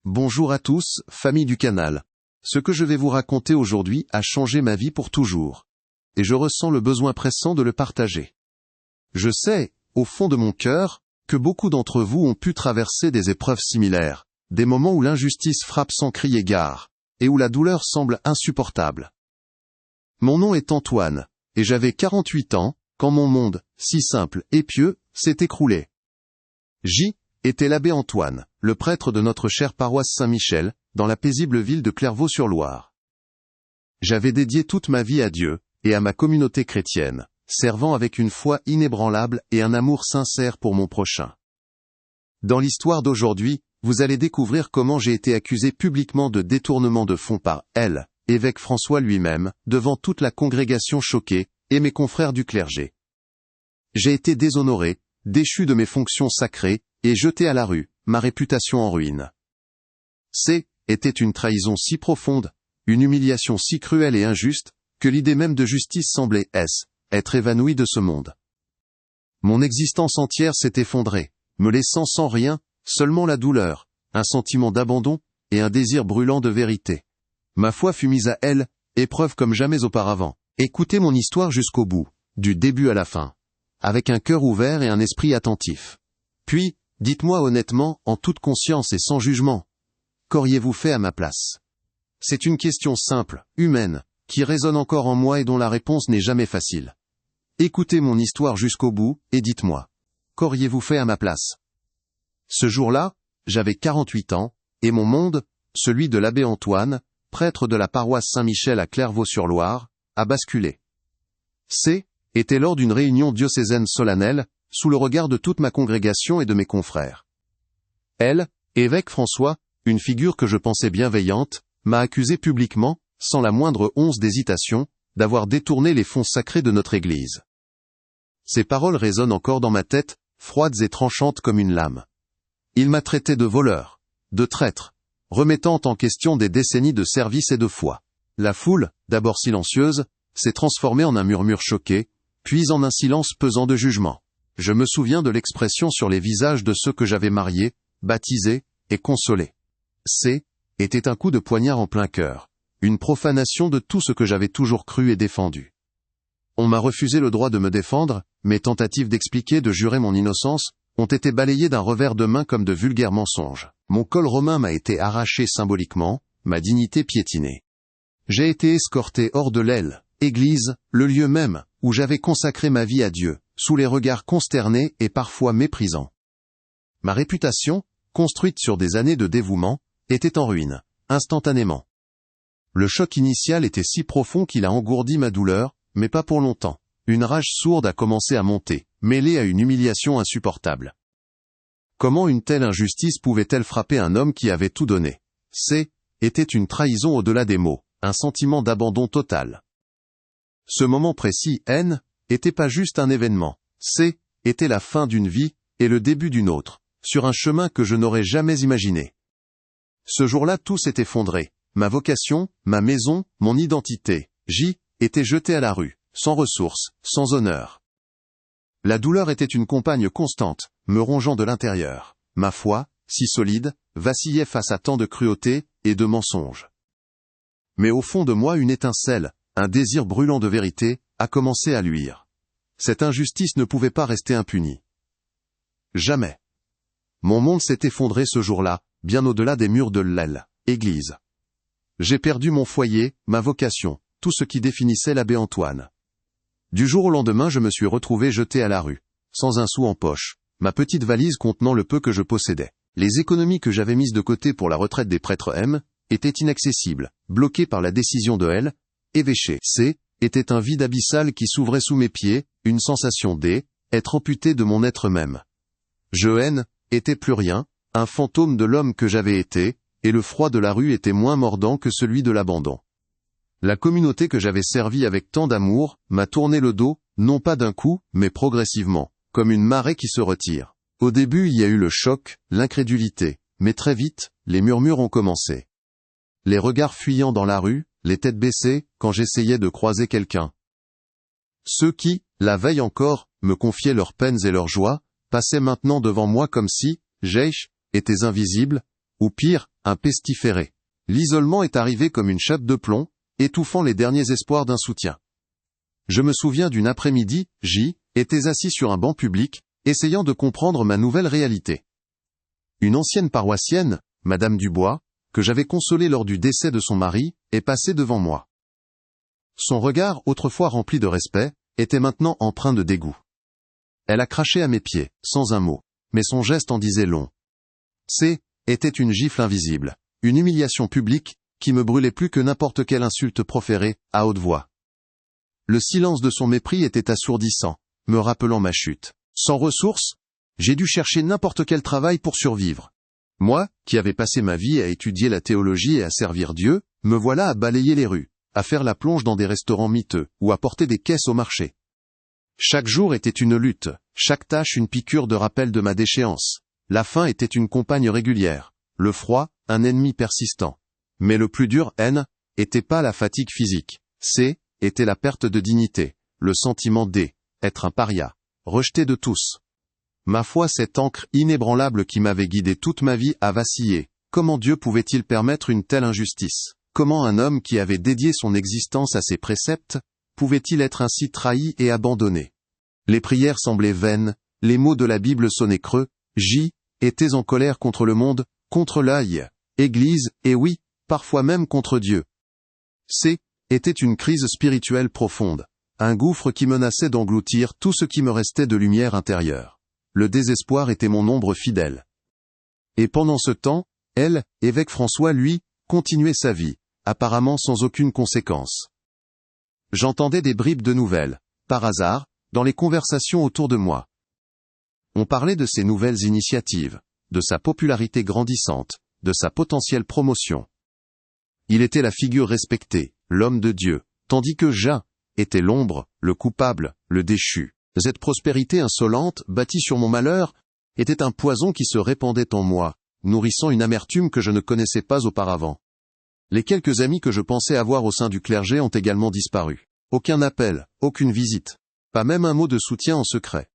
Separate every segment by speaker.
Speaker 1: Bonjour à tous, famille du canal. Ce que je vais vous raconter aujourd'hui a changé ma vie pour toujours. Et je ressens le besoin pressant de le partager. Je sais, au fond de mon cœur, que beaucoup d'entre vous ont pu traverser des épreuves similaires, des moments où l'injustice frappe sans crier gare, et où la douleur semble insupportable. Mon nom est Antoine, et j'avais 48 ans, quand mon monde, si simple et pieux, s'est écroulé. J. était l'abbé Antoine, le prêtre de notre chère paroisse Saint-Michel, dans la paisible ville de Clairvaux-sur-Loire. J'avais dédié toute ma vie à Dieu, et à ma communauté chrétienne, servant avec une foi inébranlable et un amour sincère pour mon prochain. Dans l'histoire d'aujourd'hui, vous allez découvrir comment j'ai été accusé publiquement de détournement de fonds par évêque François lui-même, devant toute la congrégation choquée, et mes confrères du clergé. J'ai été déshonoré, déchu de mes fonctions sacrées, et jeté à la rue, ma réputation en ruine. Était une trahison si profonde, une humiliation si cruelle et injuste, que l'idée même de justice semblait être évanouie de ce monde. Mon existence entière s'est effondrée, me laissant sans rien, seulement la douleur, un sentiment d'abandon, et un désir brûlant de vérité. Ma foi fut mise à épreuve comme jamais auparavant. Écoutez mon histoire jusqu'au bout, du début à la fin, avec un cœur ouvert et un esprit attentif. Puis, dites-moi honnêtement, en toute conscience et sans jugement, qu'auriez-vous fait à ma place? C'est une question simple, humaine, qui résonne encore en moi et dont la réponse n'est jamais facile. Écoutez mon histoire jusqu'au bout, et dites-moi, qu'auriez-vous fait à ma place? Ce jour-là, j'avais 48 ans, et mon monde, celui de l'abbé Antoine, prêtre de la paroisse Saint-Michel à Clairvaux-sur-Loire, a basculé. Était lors d'une réunion diocésaine solennelle, sous le regard de toute ma congrégation et de mes confrères. Évêque François, une figure que je pensais bienveillante, m'a accusé publiquement, sans la moindre once d'hésitation, d'avoir détourné les fonds sacrés de notre Église. Ces paroles résonnent encore dans ma tête, froides et tranchantes comme une lame. Il m'a traité de voleur, de traître, remettant en question des décennies de service et de foi. La foule, d'abord silencieuse, s'est transformée en un murmure choqué, puis en un silence pesant de jugement. Je me souviens de l'expression sur les visages de ceux que j'avais mariés, baptisés et consolés. Était un coup de poignard en plein cœur, une profanation de tout ce que j'avais toujours cru et défendu. On m'a refusé le droit de me défendre, mes tentatives d'expliquer, de jurer mon innocence, ont été balayées d'un revers de main comme de vulgaires mensonges. Mon col romain m'a été arraché symboliquement, ma dignité piétinée. J'ai été escorté hors de l'église, le lieu même, où j'avais consacré ma vie à Dieu, sous les regards consternés et parfois méprisants. Ma réputation, construite sur des années de dévouement, était en ruine, instantanément. Le choc initial était si profond qu'il a engourdi ma douleur, mais pas pour longtemps. Une rage sourde a commencé à monter, mêlée à une humiliation insupportable. Comment une telle injustice pouvait-elle frapper un homme qui avait tout donné? Était une trahison au-delà des mots, un sentiment d'abandon total. Ce moment précis, était pas juste un événement. Était la fin d'une vie, et le début d'une autre, sur un chemin que je n'aurais jamais imaginé. Ce jour-là tout s'est effondré. Ma vocation, ma maison, mon identité, était jetée à la rue, sans ressources, sans honneur. La douleur était une compagne constante, me rongeant de l'intérieur. Ma foi, si solide, vacillait face à tant de cruauté et de mensonges. Mais au fond de moi une étincelle, un désir brûlant de vérité, a commencé à luire. Cette injustice ne pouvait pas rester impunie. Jamais. Mon monde s'est effondré ce jour-là, bien au-delà des murs de l'église. J'ai perdu mon foyer, ma vocation, tout ce qui définissait l'abbé Antoine. Du jour au lendemain je me suis retrouvé jeté à la rue, sans un sou en poche, ma petite valise contenant le peu que je possédais. Les économies que j'avais mises de côté pour la retraite des prêtres étaient inaccessibles, bloquées par la décision de évêché. Était un vide abyssal qui s'ouvrait sous mes pieds, une sensation d'être amputé de mon être même. Je était plus rien, un fantôme de l'homme que j'avais été, et le froid de la rue était moins mordant que celui de l'abandon. La communauté que j'avais servie avec tant d'amour, m'a tourné le dos, non pas d'un coup, mais progressivement, comme une marée qui se retire. Au début il y a eu le choc, l'incrédulité, mais très vite, les murmures ont commencé. Les regards fuyants dans la rue, les têtes baissées, quand j'essayais de croiser quelqu'un. Ceux qui, la veille encore, me confiaient leurs peines et leurs joies, passaient maintenant devant moi comme si, j'étais invisible, ou pire, un pestiféré. L'isolement est arrivé comme une chape de plomb, étouffant les derniers espoirs d'un soutien. Je me souviens d'une après-midi, J. était assis sur un banc public, essayant de comprendre ma nouvelle réalité. Une ancienne paroissienne, Madame Dubois, que j'avais consolée lors du décès de son mari, est passée devant moi. Son regard, autrefois rempli de respect, était maintenant empreint de dégoût. Elle a craché à mes pieds, sans un mot, mais son geste en disait long. Était une gifle invisible, une humiliation publique, qui me brûlait plus que n'importe quelle insulte proférée, à haute voix. Le silence de son mépris était assourdissant, me rappelant ma chute. Sans ressources, j'ai dû chercher n'importe quel travail pour survivre. Moi, qui avais passé ma vie à étudier la théologie et à servir Dieu, me voilà à balayer les rues, à faire la plonge dans des restaurants miteux, ou à porter des caisses au marché. Chaque jour était une lutte, chaque tâche une piqûre de rappel de ma déchéance. La faim était une compagne régulière, le froid, un ennemi persistant. Mais le plus dur, était pas la fatigue physique. Était la perte de dignité, le sentiment d'être un paria, rejeté de tous. Ma foi, cette ancre inébranlable qui m'avait guidé toute ma vie a vacillé. Comment Dieu pouvait-il permettre une telle injustice? Comment un homme qui avait dédié son existence à ses préceptes, pouvait-il être ainsi trahi et abandonné? Les prières semblaient vaines, les mots de la Bible sonnaient creux, J. était en colère contre le monde, contre l'œil, Église, et oui, parfois même contre Dieu. Était une crise spirituelle profonde, un gouffre qui menaçait d'engloutir tout ce qui me restait de lumière intérieure. Le désespoir était mon ombre fidèle. Et pendant ce temps, évêque François, lui, continuait sa vie, apparemment sans aucune conséquence. J'entendais des bribes de nouvelles, par hasard, dans les conversations autour de moi. On parlait de ses nouvelles initiatives, de sa popularité grandissante, de sa potentielle promotion. Il était la figure respectée, l'homme de Dieu, tandis que J. était l'ombre, le coupable, le déchu. Cette prospérité insolente, bâtie sur mon malheur, était un poison qui se répandait en moi, nourrissant une amertume que je ne connaissais pas auparavant. Les quelques amis que je pensais avoir au sein du clergé ont également disparu. Aucun appel, aucune visite, pas même un mot de soutien en secret.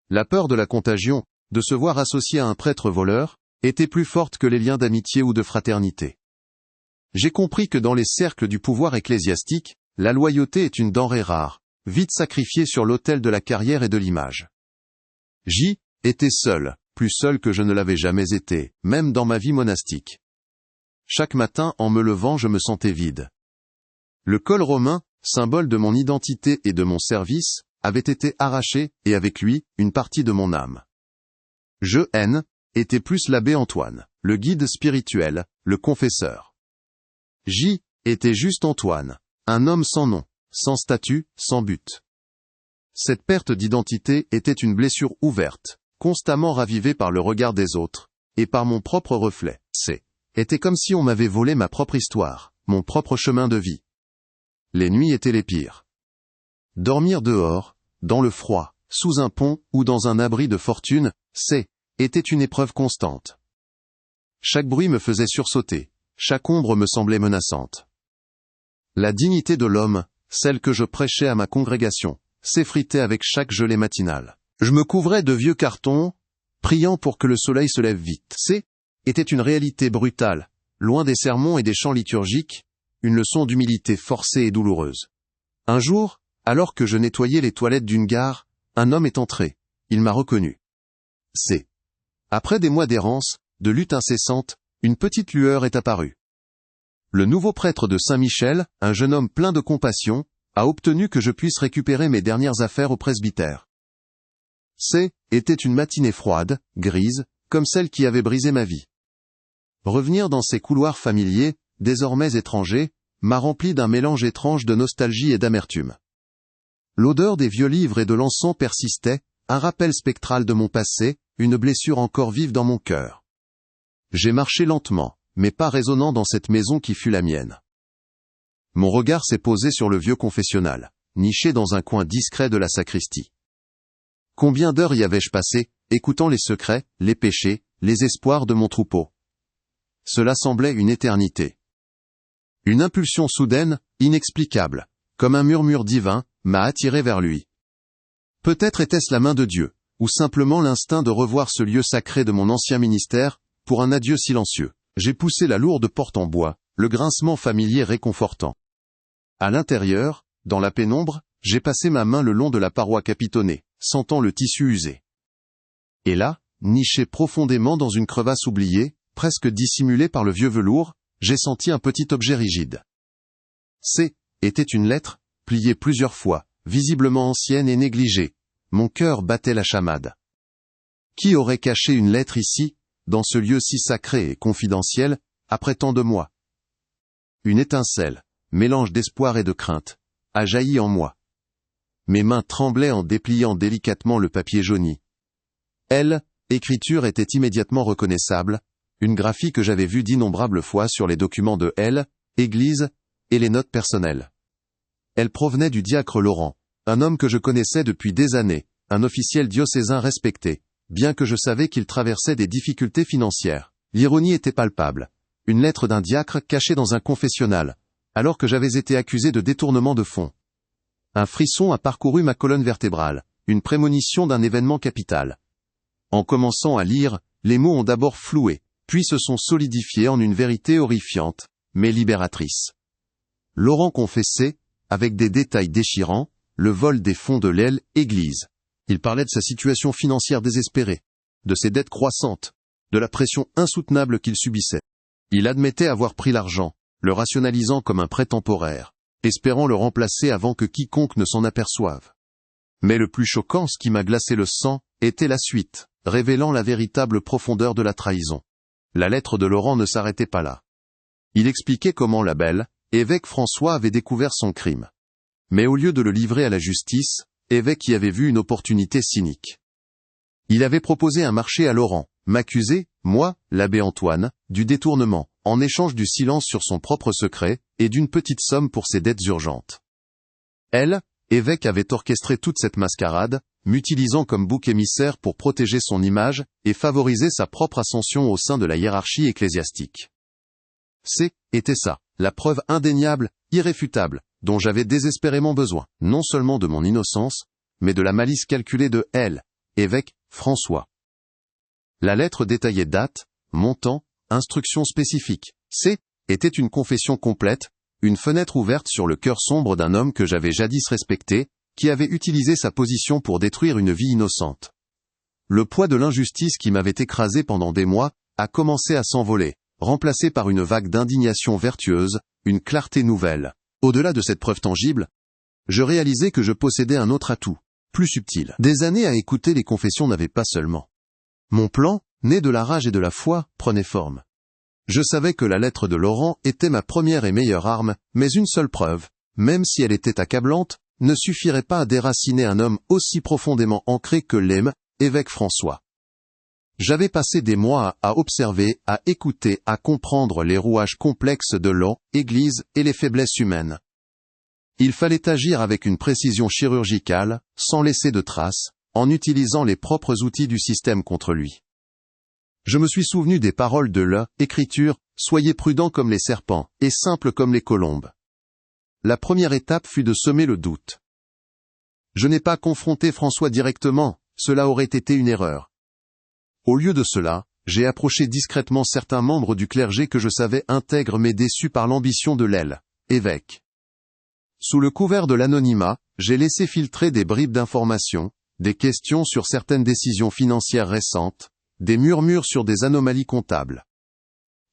Speaker 1: La peur de la contagion, de se voir associé à un prêtre voleur, était plus forte que les liens d'amitié ou de fraternité. J'ai compris que dans les cercles du pouvoir ecclésiastique, la loyauté est une denrée rare, vite sacrifiée sur l'autel de la carrière et de l'image. J. était seul, plus seul que je ne l'avais jamais été, même dans ma vie monastique. Chaque matin, en me levant, je me sentais vide. Le col romain, symbole de mon identité et de mon service, avait été arraché, et avec lui, une partie de mon âme. Était plus l'abbé Antoine, le guide spirituel, le confesseur. J. était juste Antoine, un homme sans nom, sans statut, sans but. Cette perte d'identité était une blessure ouverte, constamment ravivée par le regard des autres, et par mon propre reflet. Était comme si on m'avait volé ma propre histoire, mon propre chemin de vie. Les nuits étaient les pires. Dormir dehors, dans le froid, sous un pont ou dans un abri de fortune, était une épreuve constante. Chaque bruit me faisait sursauter, chaque ombre me semblait menaçante. La dignité de l'homme, celle que je prêchais à ma congrégation, s'effritait avec chaque gelée matinale. Je me couvrais de vieux cartons, priant pour que le soleil se lève vite. Était une réalité brutale, loin des sermons et des chants liturgiques, une leçon d'humilité forcée et douloureuse. Un jour, alors que je nettoyais les toilettes d'une gare, un homme est entré. Il m'a reconnu. Après des mois d'errance, de lutte incessante, une petite lueur est apparue. Le nouveau prêtre de Saint-Michel, un jeune homme plein de compassion, a obtenu que je puisse récupérer mes dernières affaires au presbytère. Était une matinée froide, grise, comme celle qui avait brisé ma vie. Revenir dans ces couloirs familiers, désormais étrangers, m'a rempli d'un mélange étrange de nostalgie et d'amertume. L'odeur des vieux livres et de l'encens persistait, un rappel spectral de mon passé, une blessure encore vive dans mon cœur. J'ai marché lentement, mais pas résonnant dans cette maison qui fut la mienne. Mon regard s'est posé sur le vieux confessionnal, niché dans un coin discret de la sacristie. Combien d'heures y avais-je passé, écoutant les secrets, les péchés, les espoirs de mon troupeau? Cela semblait une éternité. Une impulsion soudaine, inexplicable, comme un murmure divin, m'a attiré vers lui. Peut-être était-ce la main de Dieu, ou simplement l'instinct de revoir ce lieu sacré de mon ancien ministère, pour un adieu silencieux. J'ai poussé la lourde porte en bois, le grincement familier réconfortant. À l'intérieur, dans la pénombre, j'ai passé ma main le long de la paroi capitonnée, sentant le tissu usé. Et là, niché profondément dans une crevasse oubliée, presque dissimulée par le vieux velours, j'ai senti un petit objet rigide. Était une lettre, pliée plusieurs fois, visiblement ancienne et négligée. Mon cœur battait la chamade. Qui aurait caché une lettre ici, dans ce lieu si sacré et confidentiel, après tant de mois? Une étincelle, mélange d'espoir et de crainte, a jailli en moi. Mes mains tremblaient en dépliant délicatement le papier jauni. Écriture était immédiatement reconnaissable, une graphie que j'avais vue d'innombrables fois sur les documents de Église, et les notes personnelles. Elle provenait du diacre Laurent, un homme que je connaissais depuis des années, un officiel diocésain respecté, bien que je savais qu'il traversait des difficultés financières. L'ironie était palpable. Une lettre d'un diacre cachée dans un confessionnal, alors que j'avais été accusé de détournement de fonds. Un frisson a parcouru ma colonne vertébrale, une prémonition d'un événement capital. En commençant à lire, les mots ont d'abord floué, puis se sont solidifiés en une vérité horrifiante, mais libératrice. Laurent confessait, avec des détails déchirants, le vol des fonds de Église. Il parlait de sa situation financière désespérée, de ses dettes croissantes, de la pression insoutenable qu'il subissait. Il admettait avoir pris l'argent, le rationalisant comme un prêt temporaire, espérant le remplacer avant que quiconque ne s'en aperçoive. Mais le plus choquant, ce qui m'a glacé le sang, était la suite, révélant la véritable profondeur de la trahison. La lettre de Laurent ne s'arrêtait pas là. Il expliquait comment la belle, évêque François avait découvert son crime. Mais au lieu de le livrer à la justice, évêque y avait vu une opportunité cynique. Il avait proposé un marché à Laurent, m'accuser, moi, l'abbé Antoine, du détournement, en échange du silence sur son propre secret, et d'une petite somme pour ses dettes urgentes. Évêque avait orchestré toute cette mascarade, m'utilisant comme bouc émissaire pour protéger son image, et favoriser sa propre ascension au sein de la hiérarchie ecclésiastique. Était ça, la preuve indéniable, irréfutable, dont j'avais désespérément besoin, non seulement de mon innocence, mais de la malice calculée de évêque François. La lettre détaillait date, montant, instructions spécifiques. Était une confession complète, une fenêtre ouverte sur le cœur sombre d'un homme que j'avais jadis respecté, qui avait utilisé sa position pour détruire une vie innocente. Le poids de l'injustice qui m'avait écrasé pendant des mois, a commencé à s'envoler, remplacé par une vague d'indignation vertueuse, une clarté nouvelle. Au-delà de cette preuve tangible, je réalisais que je possédais un autre atout, plus subtil. Des années à écouter les confessions n'avaient pas seulement. Mon plan, né de la rage et de la foi, prenait forme. Je savais que la lettre de Laurent était ma première et meilleure arme, mais une seule preuve, même si elle était accablante, ne suffirait pas à déraciner un homme aussi profondément ancré que évêque François. J'avais passé des mois à observer, à écouter, à comprendre les rouages complexes de l'Église et les faiblesses humaines. Il fallait agir avec une précision chirurgicale, sans laisser de traces, en utilisant les propres outils du système contre lui. Je me suis souvenu des paroles de l'Écriture, « Soyez prudents comme les serpents, et simples comme les colombes ». La première étape fut de semer le doute. Je n'ai pas confronté François directement, cela aurait été une erreur. Au lieu de cela, j'ai approché discrètement certains membres du clergé que je savais intègres mais déçus par l'ambition de évêque. Sous le couvert de l'anonymat, j'ai laissé filtrer des bribes d'informations, des questions sur certaines décisions financières récentes, des murmures sur des anomalies comptables.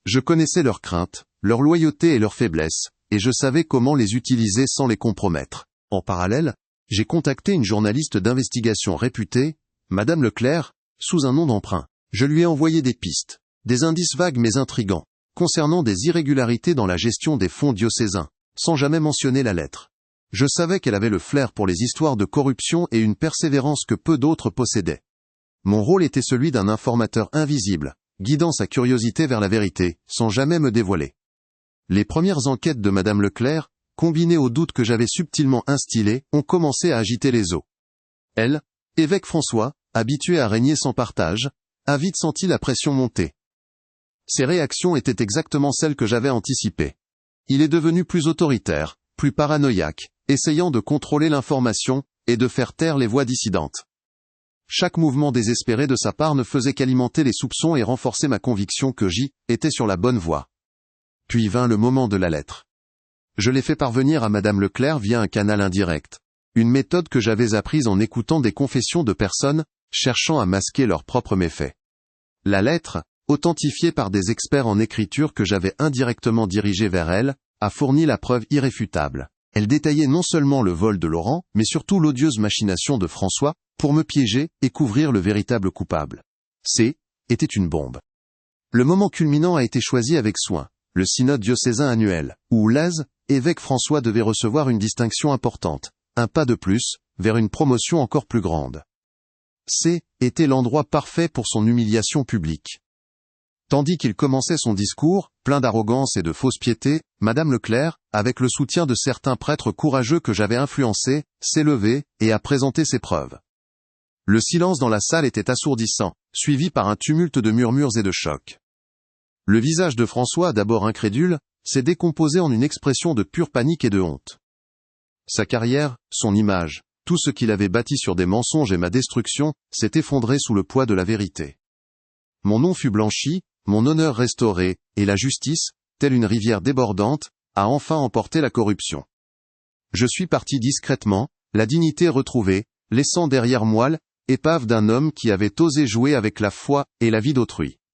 Speaker 1: Je connaissais leurs craintes, leur loyauté et leurs faiblesses, et je savais comment les utiliser sans les compromettre. En parallèle, j'ai contacté une journaliste d'investigation réputée, Madame Leclerc, sous un nom d'emprunt. Je lui ai envoyé des pistes, des indices vagues mais intrigants, concernant des irrégularités dans la gestion des fonds diocésains, sans jamais mentionner la lettre. Je savais qu'elle avait le flair pour les histoires de corruption et une persévérance que peu d'autres possédaient. Mon rôle était celui d'un informateur invisible, guidant sa curiosité vers la vérité, sans jamais me dévoiler. Les premières enquêtes de Madame Leclerc, combinées aux doutes que j'avais subtilement instillés, ont commencé à agiter les eaux. Évêque François, habitué à régner sans partage, a vite senti la pression monter. Ses réactions étaient exactement celles que j'avais anticipées. Il est devenu plus autoritaire, plus paranoïaque, essayant de contrôler l'information, et de faire taire les voix dissidentes. Chaque mouvement désespéré de sa part ne faisait qu'alimenter les soupçons et renforcer ma conviction que J était sur la bonne voie. Puis vint le moment de la lettre. Je l'ai fait parvenir à Madame Leclerc via un canal indirect. Une méthode que j'avais apprise en écoutant des confessions de personnes cherchant à masquer leurs propres méfaits. La lettre, authentifiée par des experts en écriture que j'avais indirectement dirigés vers elle, a fourni la preuve irréfutable. Elle détaillait non seulement le vol de Laurent, mais surtout l'odieuse machination de François, pour me piéger et couvrir le véritable coupable. C. était une bombe. Le moment culminant a été choisi avec soin, le synode diocésain annuel, où Laz, évêque François devait recevoir une distinction importante, un pas de plus, vers une promotion encore plus grande. C. était l'endroit parfait pour son humiliation publique. Tandis qu'il commençait son discours, plein d'arrogance et de fausse piété, Madame Leclerc, avec le soutien de certains prêtres courageux que j'avais influencés, s'est levée et a présenté ses preuves. Le silence dans la salle était assourdissant, suivi par un tumulte de murmures et de chocs. Le visage de François, d'abord incrédule, s'est décomposé en une expression de pure panique et de honte. Sa carrière, son image, tout ce qu'il avait bâti sur des mensonges et ma destruction, s'est effondré sous le poids de la vérité. Mon nom fut blanchi, mon honneur restauré, et la justice, telle une rivière débordante, a enfin emporté la corruption. Je suis parti discrètement, la dignité retrouvée, laissant derrière moi l'épave d'un homme qui avait osé jouer avec la foi et la vie d'autrui.